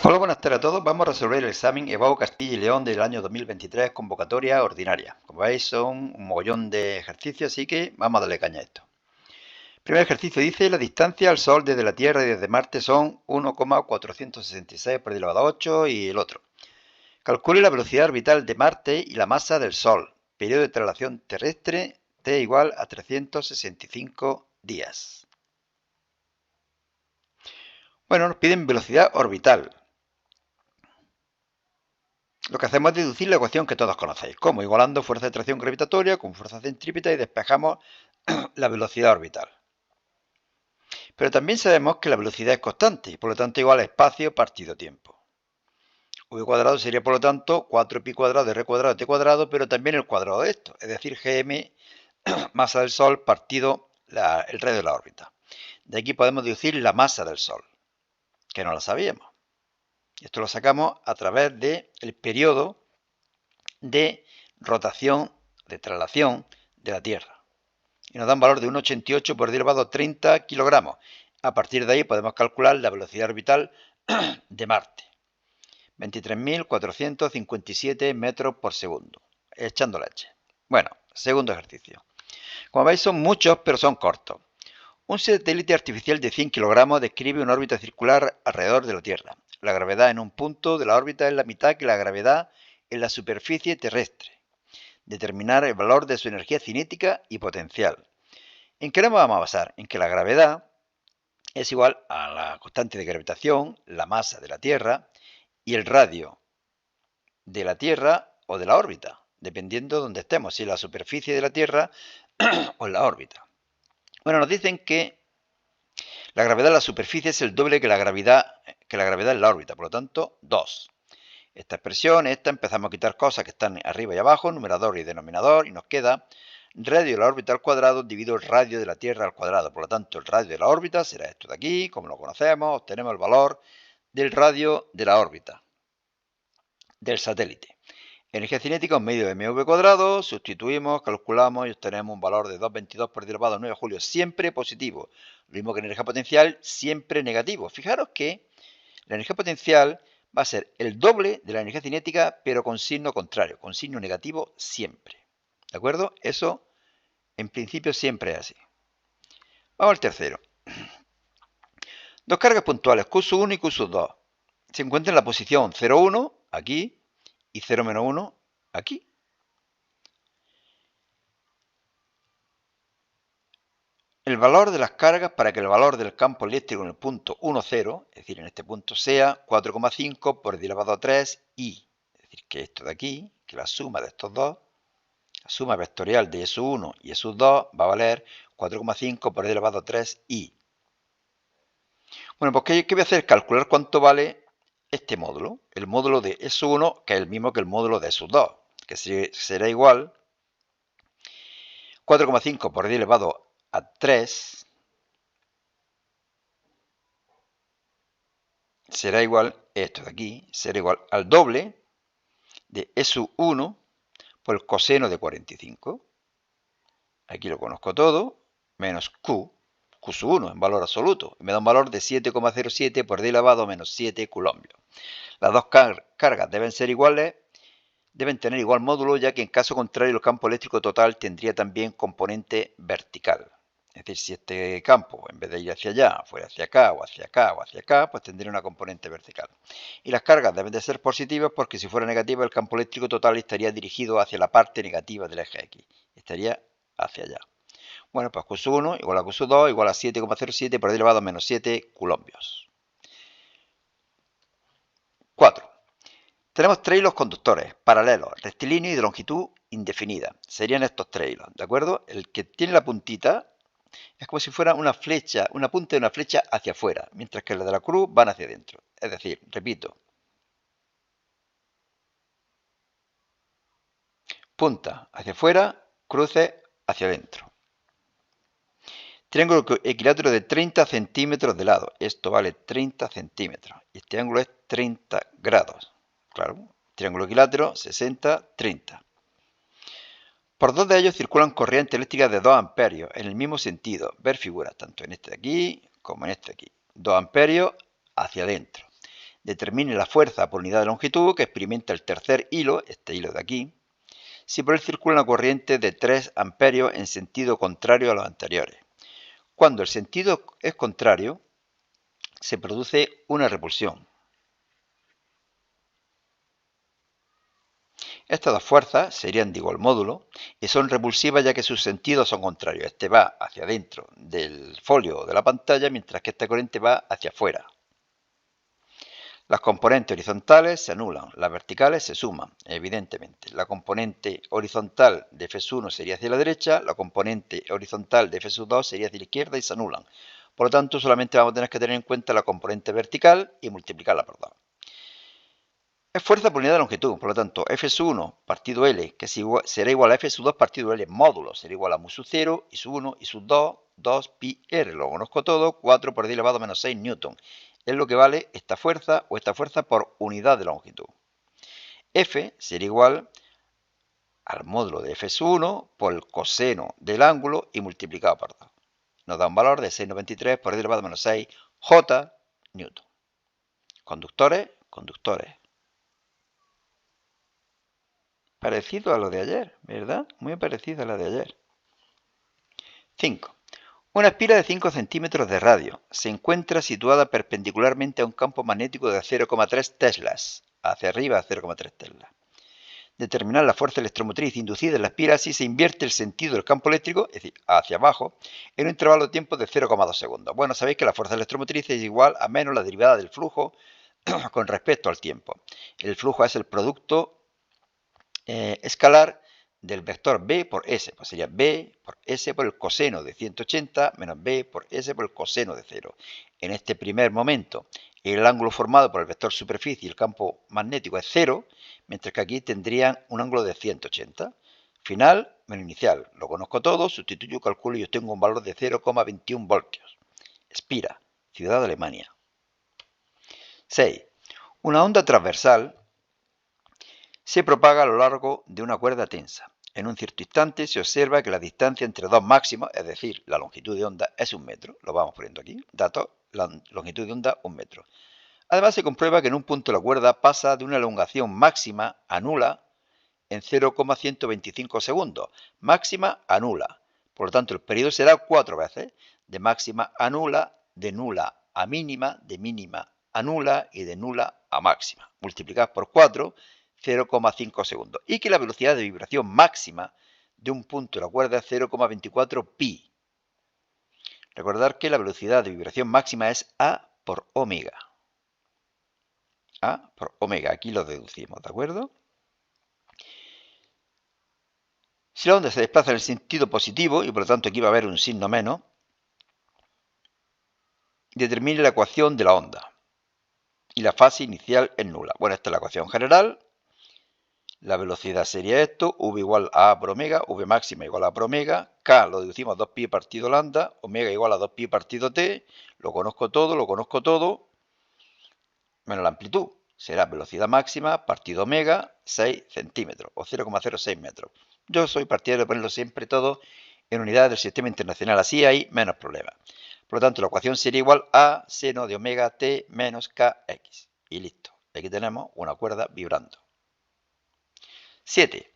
Hola, buenas tardes a todos. Vamos a resolver el examen EBAU Castilla y León del año 2023, convocatoria ordinaria. Como veis, son un mogollón de ejercicios, así que vamos a darle caña a esto. El primer ejercicio dice, la distancia al Sol desde la Tierra y desde Marte son 1,466 por 10 elevado a 8 y el otro. Calcule la velocidad orbital de Marte y la masa del Sol. Periodo de traslación terrestre T igual a 365 días. Bueno, nos piden velocidad orbital. Lo que hacemos es deducir la ecuación que todos conocéis, como igualando fuerza de atracción gravitatoria con fuerza centrípeta y despejamos la velocidad orbital. Pero también sabemos que la velocidad es constante y por lo tanto igual a espacio partido tiempo. V cuadrado sería por lo tanto 4pi cuadrado de r cuadrado de t cuadrado, pero también el cuadrado de esto, es decir, gm masa del Sol partido el radio de la órbita. De aquí podemos deducir la masa del Sol, que no la sabíamos. Esto lo sacamos a través del periodo de rotación, de traslación de la Tierra. Y nos da un valor de 1,88 por 10 elevado a 30 kilogramos. A partir de ahí podemos calcular la velocidad orbital de Marte. 23.457 metros por segundo. Echando leche. Bueno, segundo ejercicio. Como veis son muchos, pero son cortos. Un satélite artificial de 100 kilogramos describe una órbita circular alrededor de la Tierra. La gravedad en un punto de la órbita es la mitad que la gravedad en la superficie terrestre. Determinar el valor de su energía cinética y potencial. ¿En qué nos vamos a basar? En que la gravedad es igual a la constante de gravitación, la masa de la Tierra y el radio de la Tierra o de la órbita, dependiendo de donde estemos, si en la superficie de la Tierra o en la órbita. Bueno, nos dicen que la gravedad en la superficie es el doble que la gravedad en la órbita, por lo tanto, 2. Esta expresión, empezamos a quitar cosas que están arriba y abajo, numerador y denominador, y nos queda radio de la órbita al cuadrado dividido el radio de la Tierra al cuadrado. Por lo tanto, el radio de la órbita será esto de aquí, como lo conocemos, obtenemos el valor del radio de la órbita del satélite. Energía cinética, un medio de mv cuadrado, sustituimos, calculamos y obtenemos un valor de 2,22 por 10 elevado a 9 de julio, siempre positivo. Lo mismo que energía potencial, siempre negativo. Fijaros que la energía potencial va a ser el doble de la energía cinética, pero con signo contrario, con signo negativo siempre. ¿De acuerdo? Eso en principio siempre es así. Vamos al tercero. Dos cargas puntuales, Q1 y Q2, se encuentran en la posición 0,1 aquí y 0,-1 aquí. El valor de las cargas para que el valor del campo eléctrico en el punto 1, 0, es decir, en este punto sea 4,5 por 10 elevado a 3 I. Es decir, que esto de aquí, que la suma de estos dos, la suma vectorial de S1 y S2 va a valer 4,5 por 10 elevado a 3 I. Bueno, pues ¿qué voy a hacer? Calcular cuánto vale este módulo. El módulo de S1, que es el mismo que el módulo de S2, que será igual 4,5 por 10 elevado a 3 será igual, esto de aquí, será igual al doble de S1 por el coseno de 45. Aquí lo conozco todo, menos Q, Q1 en valor absoluto. Y me da un valor de 7,07 por 10 elevado a menos 7 coulombs. Las dos cargas deben ser iguales, deben tener igual módulo, ya que en caso contrario el campo eléctrico total tendría también componente vertical. Es decir, si este campo, en vez de ir hacia allá, fuera hacia acá o hacia acá o hacia acá, pues tendría una componente vertical. Y las cargas deben de ser positivas porque si fuera negativa, el campo eléctrico total estaría dirigido hacia la parte negativa del eje X. Estaría hacia allá. Bueno, pues Q1 igual a Q2 igual a 7,07 por 10 elevado a menos 7 coulombs. 4. Tenemos tres hilos conductores, paralelos, rectilíneos y de longitud indefinida. Serían estos tres hilos, ¿de acuerdo? El que tiene la puntita es como si fuera una flecha, una punta de una flecha hacia afuera, mientras que las de la cruz van hacia adentro. Es decir, repito, punta hacia afuera, cruces hacia adentro. Triángulo equilátero de 30 centímetros de lado. Esto vale 30 centímetros. Y este ángulo es 30 grados. Claro, triángulo equilátero, 60, 30. Por dos de ellos circulan corrientes eléctricas de 2 amperios en el mismo sentido. Ver figuras, tanto en este de aquí como en este de aquí. 2 amperios hacia adentro. Determine la fuerza por unidad de longitud que experimenta el tercer hilo, este hilo de aquí, si por él circula una corriente de 3 amperios en sentido contrario a los anteriores. Cuando el sentido es contrario, se produce una repulsión. Estas dos fuerzas serían de igual módulo y son repulsivas ya que sus sentidos son contrarios. Este va hacia adentro del folio de la pantalla, mientras que esta corriente va hacia afuera. Las componentes horizontales se anulan, las verticales se suman, evidentemente. La componente horizontal de F1 sería hacia la derecha, la componente horizontal de F2 sería hacia la izquierda y se anulan. Por lo tanto, solamente vamos a tener que tener en cuenta la componente vertical y multiplicarla por 2. Es fuerza por unidad de longitud, por lo tanto, F1 partido L, que será igual a F2 partido L módulo, será igual a mu sub 0 y sub 1 y sub 2, 2 pi r, lo conozco todo, 4 por 10 elevado a menos 6 newton. Es lo que vale esta fuerza o esta fuerza por unidad de longitud. F será igual al módulo de F1 por el coseno del ángulo y multiplicado por 2. Nos da un valor de 6,93 por 10 elevado a menos 6 J newton. Conductores, conductores. Parecido a lo de ayer, ¿verdad? Muy parecido a lo de ayer. 5. Una espira de 5 centímetros de radio se encuentra situada perpendicularmente a un campo magnético de 0,3 teslas, hacia arriba 0,3 teslas. Determinar la fuerza electromotriz inducida en la espira si se invierte el sentido del campo eléctrico, es decir, hacia abajo, en un intervalo de tiempo de 0,2 segundos. Bueno, sabéis que la fuerza electromotriz es igual a menos la derivada del flujo con respecto al tiempo. El flujo es el producto escalar del vector b por s, pues sería b por s por el coseno de 180 menos b por s por el coseno de 0. En este primer momento, el ángulo formado por el vector superficie y el campo magnético es 0, mientras que aquí tendrían un ángulo de 180. Final menos inicial. Lo conozco todo, sustituyo, calculo y obtengo un valor de 0,21 voltios. Espira, ciudad de Alemania. 6. Una onda transversal se propaga a lo largo de una cuerda tensa. En un cierto instante se observa que la distancia entre dos máximos, es decir, la longitud de onda, es 1 metro. Lo vamos poniendo aquí. Datos, la longitud de onda, 1 metro. Además se comprueba que en un punto la cuerda pasa de una elongación máxima a nula en 0,125 segundos. Máxima a nula. Por lo tanto, el periodo será 4 veces. De máxima a nula, de nula a mínima, de mínima a nula y de nula a máxima. Multiplicad por 4, 0,5 segundos. Y que la velocidad de vibración máxima de un punto de la cuerda es 0,24 pi. Recordad que la velocidad de vibración máxima es A por omega. A por omega. Aquí lo deducimos, ¿de acuerdo? Si la onda se desplaza en el sentido positivo, y por lo tanto aquí va a haber un signo menos, determine la ecuación de la onda. Y la fase inicial es nula. Bueno, esta es la ecuación general. La velocidad sería esto, v igual a A por omega, v máxima igual a por omega, k lo deducimos 2pi partido lambda, omega igual a 2pi partido t, lo conozco todo, menos la amplitud. Será velocidad máxima partido omega, 6 centímetros, o 0,06 metros. Yo soy partidario de ponerlo siempre todo en unidades del sistema internacional, así hay menos problemas. Por lo tanto, la ecuación sería igual a seno de omega t menos kx. Y listo. Aquí tenemos una cuerda vibrando. 7.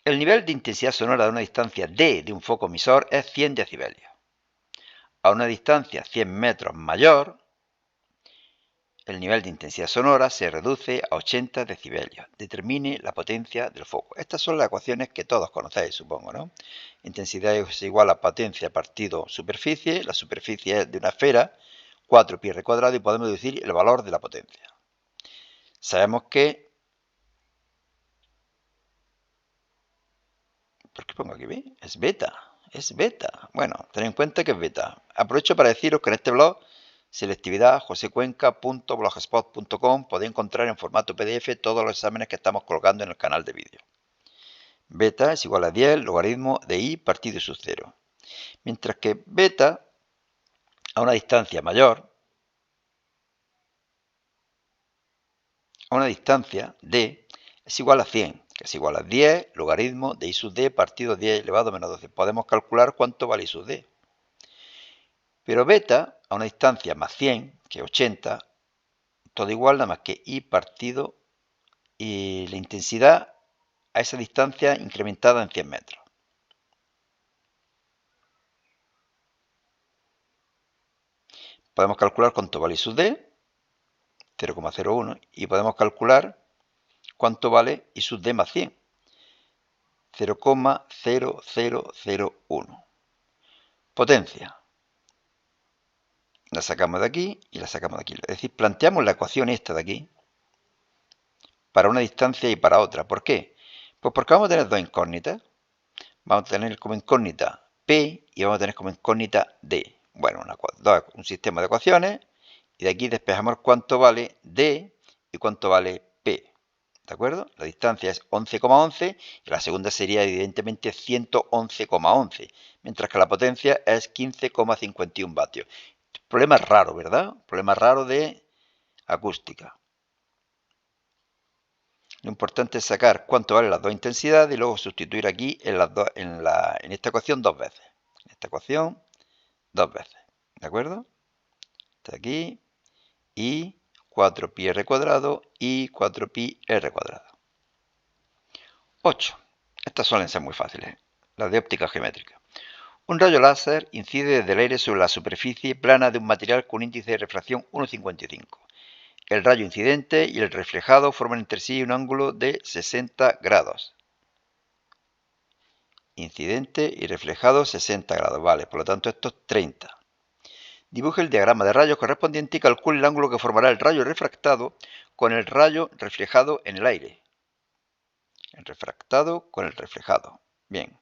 El nivel de intensidad sonora de una distancia d de un foco emisor es 100 decibelios. A una distancia 100 metros mayor, el nivel de intensidad sonora se reduce a 80 decibelios. Determine la potencia del foco. Estas son las ecuaciones que todos conocéis, supongo, ¿no? Intensidad es igual a potencia partido superficie. La superficie es de una esfera, 4πr cuadrado, y podemos deducir el valor de la potencia. Sabemos que... ¿Por qué pongo aquí B? Es beta. Es beta. Bueno, tened en cuenta que es beta. Aprovecho para deciros que en este blog, selectividad josecuenca.blogspot.com, podéis encontrar en formato PDF todos los exámenes que estamos colocando en el canal de vídeo. Beta es igual a 10 logaritmo de i partido de sub 0. Mientras que beta, a una distancia mayor, a una distancia d, es igual a 100, que es igual a 10 logaritmo de i sub d partido 10 elevado a menos 12. Podemos calcular cuánto vale i sub d. Pero beta, a una distancia más 100, que es 80, todo igual, nada más que I partido y la intensidad a esa distancia incrementada en 100 metros. Podemos calcular cuánto vale I sub D, 0,01, y podemos calcular cuánto vale I sub D más 100, 0,0001. Potencia. La sacamos de aquí y la sacamos de aquí. Es decir, planteamos la ecuación esta de aquí para una distancia y para otra. ¿Por qué? Pues porque vamos a tener dos incógnitas. Vamos a tener como incógnita P y vamos a tener como incógnita D. Bueno, un sistema de ecuaciones y de aquí despejamos cuánto vale D y cuánto vale P. ¿De acuerdo? La distancia es 11,11 y la segunda sería evidentemente 111,11, mientras que la potencia es 15,51 vatios. Problema raro, ¿verdad? Problema raro de acústica. Lo importante es sacar cuánto valen las dos intensidades y luego sustituir aquí en esta ecuación dos veces. En esta ecuación dos veces. ¿De acuerdo? Está aquí y 4pi r cuadrado y 4pi r cuadrado. 8. Estas suelen ser muy fáciles, las de óptica geométrica. Un rayo láser incide desde el aire sobre la superficie plana de un material con índice de refracción 1,55. El rayo incidente y el reflejado forman entre sí un ángulo de 60 grados. Incidente y reflejado 60 grados, vale, por lo tanto esto es 30. Dibuje el diagrama de rayos correspondiente y calcule el ángulo que formará el rayo refractado con el rayo reflejado en el aire. El refractado con el reflejado. Bien.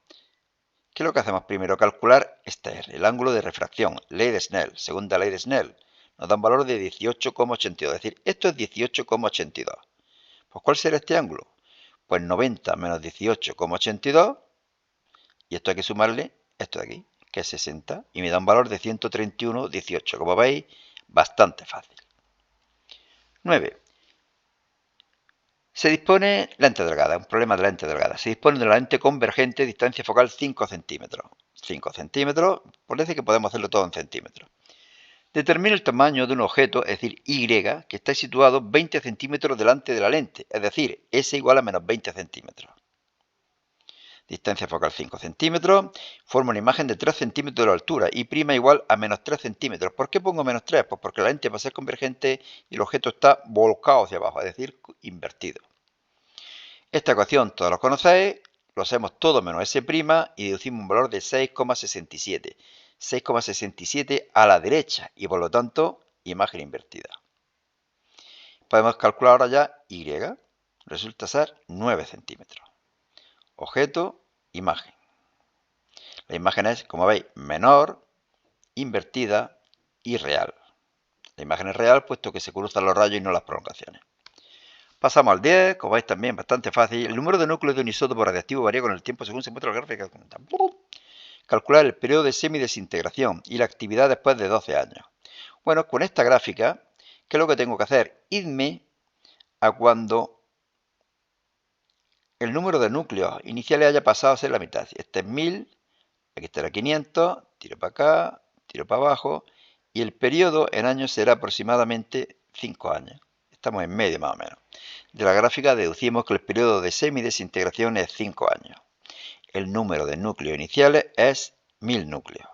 ¿Qué es lo que hacemos primero? Calcular este R, el ángulo de refracción, ley de Snell, segunda ley de Snell. Nos da un valor de 18,82, es decir, esto es 18,82. Pues ¿cuál será este ángulo? Pues 90 menos 18,82, y esto hay que sumarle esto de aquí, que es 60, y me da un valor de 131,18. Como veis, bastante fácil. 9. Se dispone lente delgada, un problema de lente delgada. Se dispone de la lente convergente, distancia focal 5 centímetros. 5 centímetros, parece que podemos hacerlo todo en centímetros. Determina el tamaño de un objeto, es decir, Y, que está situado 20 centímetros delante de la lente, es decir, S igual a menos 20 centímetros. Distancia focal 5 centímetros, forma una imagen de 3 centímetros de altura y prima igual a menos 3 centímetros. ¿Por qué pongo menos 3? Pues porque la lente va a ser convergente y el objeto está volcado hacia abajo, es decir, invertido. Esta ecuación todos lo conocéis, lo hacemos todo menos S' y deducimos un valor de 6,67. 6,67 a la derecha y por lo tanto imagen invertida. Podemos calcular ahora ya Y, resulta ser 9 centímetros. Objeto, imagen. La imagen es, como veis, menor, invertida y real. La imagen es real puesto que se cruzan los rayos y no las prolongaciones. Pasamos al 10, como veis también bastante fácil. El número de núcleos de un isótopo radiactivo varía con el tiempo según se muestra la gráfica. Calcular el periodo de semidesintegración y la actividad después de 12 años. Bueno, con esta gráfica, ¿qué es lo que tengo que hacer? Irme a cuando el número de núcleos iniciales haya pasado a ser la mitad. Este es 1000, aquí estará 500, tiro para acá, tiro para abajo, y el periodo en años será aproximadamente 5 años. Estamos en medio más o menos. De la gráfica deducimos que el periodo de semidesintegración es 5 años. El número de núcleos iniciales es 1000 núcleos.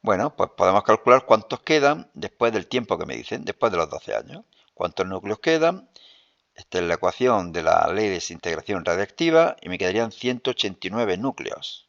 Bueno, pues podemos calcular cuántos quedan después del tiempo que me dicen, después de los 12 años. ¿Cuántos núcleos quedan? Esta es la ecuación de la ley de desintegración radiactiva y me quedarían 189 núcleos.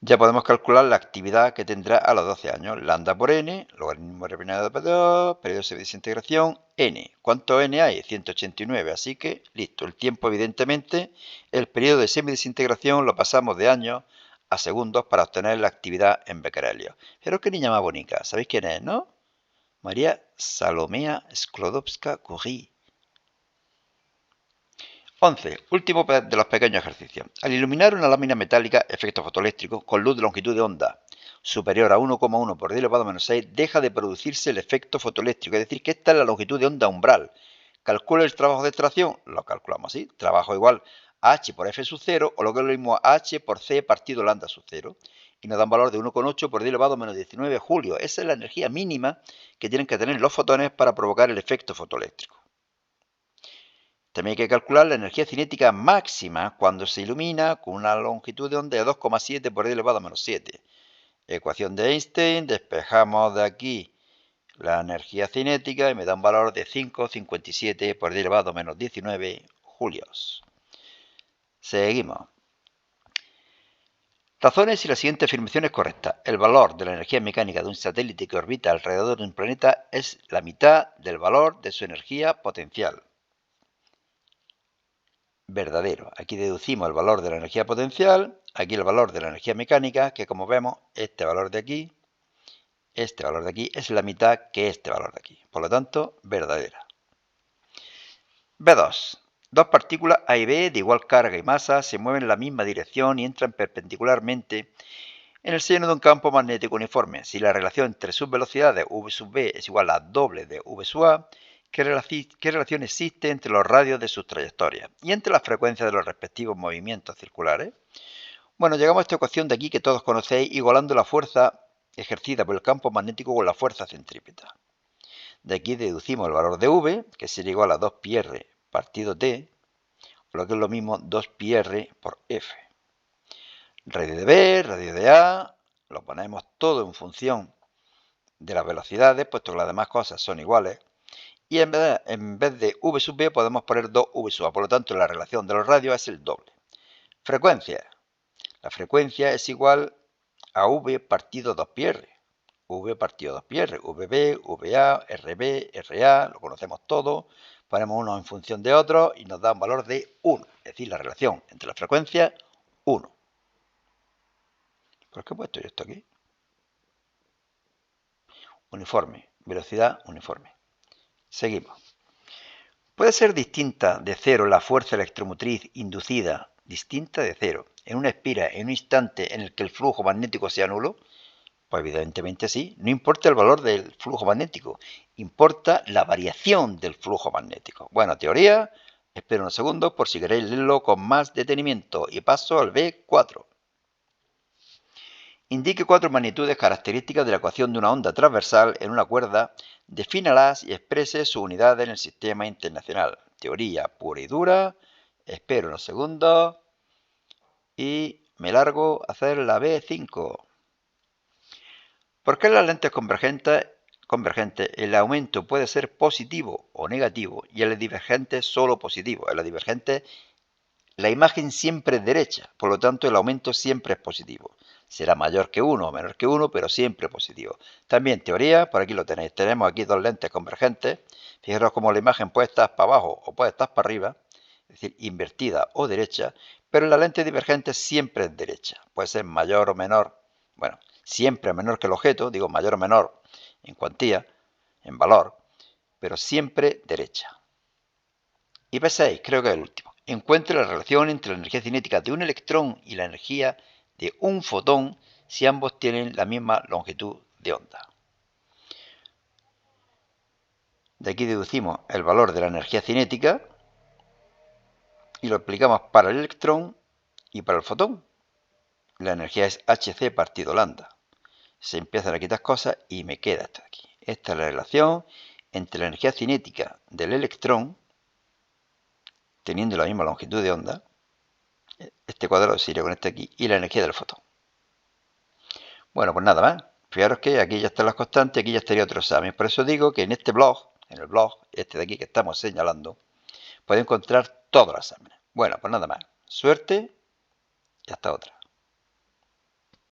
Ya podemos calcular la actividad que tendrá a los 12 años. Lambda por n, logaritmo reprimido por 2, periodo de desintegración, n. ¿Cuánto n hay? 189, así que listo. El tiempo, evidentemente, el periodo de semidesintegración lo pasamos de años a segundos para obtener la actividad en becquerelios. Pero qué niña más bonita. ¿Sabéis quién es, no? María Salomea Sklodowska-Curie. 11. Último de los pequeños ejercicios. Al iluminar una lámina metálica, efecto fotoeléctrico, con luz de longitud de onda superior a 1,1 por 10 elevado a menos 6, deja de producirse el efecto fotoeléctrico. Es decir, que esta es la longitud de onda umbral. Calcula el trabajo de extracción, lo calculamos así. Trabajo igual a H por F sub 0, o lo que es lo mismo a H por C partido lambda sub 0. y nos da un valor de 1,8 por 10 elevado a menos 19 julios. Esa es la energía mínima que tienen que tener los fotones para provocar el efecto fotoeléctrico. También hay que calcular la energía cinética máxima cuando se ilumina con una longitud de onda de 2,7 por 10 elevado a menos 7. Ecuación de Einstein, despejamos de aquí la energía cinética y me da un valor de 5,57 por 10 elevado a menos 19 julios. Seguimos. Razones si la siguiente afirmación es correcta. El valor de la energía mecánica de un satélite que orbita alrededor de un planeta es la mitad del valor de su energía potencial. Verdadero. Aquí deducimos el valor de la energía potencial, aquí el valor de la energía mecánica, que como vemos, este valor de aquí es la mitad que este valor de aquí. Por lo tanto, verdadera. B2. Dos partículas A y B de igual carga y masa se mueven en la misma dirección y entran perpendicularmente en el seno de un campo magnético uniforme. Si la relación entre sus velocidades v sub b es igual a doble de v sub a, ¿qué relación existe entre los radios de sus trayectorias y entre las frecuencias de los respectivos movimientos circulares? Bueno, llegamos a esta ecuación de aquí que todos conocéis, igualando la fuerza ejercida por el campo magnético con la fuerza centrípeta. De aquí deducimos el valor de V, que sería igual a 2πr partido t, o lo que es lo mismo 2πr por F. Radio de B, radio de A, lo ponemos todo en función de las velocidades, puesto que las demás cosas son iguales. Y en vez de V sub B podemos poner 2V sub A, por lo tanto la relación de los radios es el doble. Frecuencia. La frecuencia es igual a V partido 2πr. V partido 2πr, VB, VA, RB, RA, lo conocemos todo. Ponemos uno en función de otro y nos da un valor de 1. Es decir, la relación entre las frecuencias, 1. ¿Por qué he puesto yo esto aquí? Uniforme, velocidad uniforme. Seguimos. Puede ser distinta de cero la fuerza electromotriz inducida, distinta de cero, en una espira en un instante en el que el flujo magnético sea nulo. Pues evidentemente sí, no importa el valor del flujo magnético, importa la variación del flujo magnético. Bueno, teoría, espero unos segundos por si queréis leerlo con más detenimiento y paso al B4. Indique 4 magnitudes características de la ecuación de una onda transversal en una cuerda, defínalas y exprese su unidad en el sistema internacional. Teoría pura y dura, espero unos segundos y me largo a hacer la B5. ¿Por qué en las lentes convergentes el aumento puede ser positivo o negativo y en las divergentes solo positivo? En las divergentes la imagen siempre es derecha, por lo tanto el aumento siempre es positivo. Será mayor que 1 o menor que 1, pero siempre positivo. También teoría, por aquí lo tenéis. Tenemos aquí dos lentes convergentes. Fijaros cómo la imagen puede estar para abajo o puede estar para arriba, es decir, invertida o derecha, pero en la lente divergente siempre es derecha. Puede ser mayor o menor, bueno, siempre menor que el objeto, digo mayor o menor en cuantía, en valor, pero siempre derecha. Y P6, creo que es el último. Encuentre la relación entre la energía cinética de un electrón y la energía de un fotón si ambos tienen la misma longitud de onda. De aquí deducimos el valor de la energía cinética y lo aplicamos para el electrón y para el fotón. La energía es hc partido lambda. Se empiezan a quitar cosas y me queda esto de aquí. Esta es la relación entre la energía cinética del electrón, teniendo la misma longitud de onda, este cuadrado se iría con este aquí, y la energía del fotón. Bueno, pues nada más. Fijaros que aquí ya están las constantes, aquí ya estaría otro examen. Por eso digo que en este blog, en el blog este de aquí que estamos señalando, pueden encontrar todos los exámenes. Bueno, pues nada más. Suerte y hasta otra.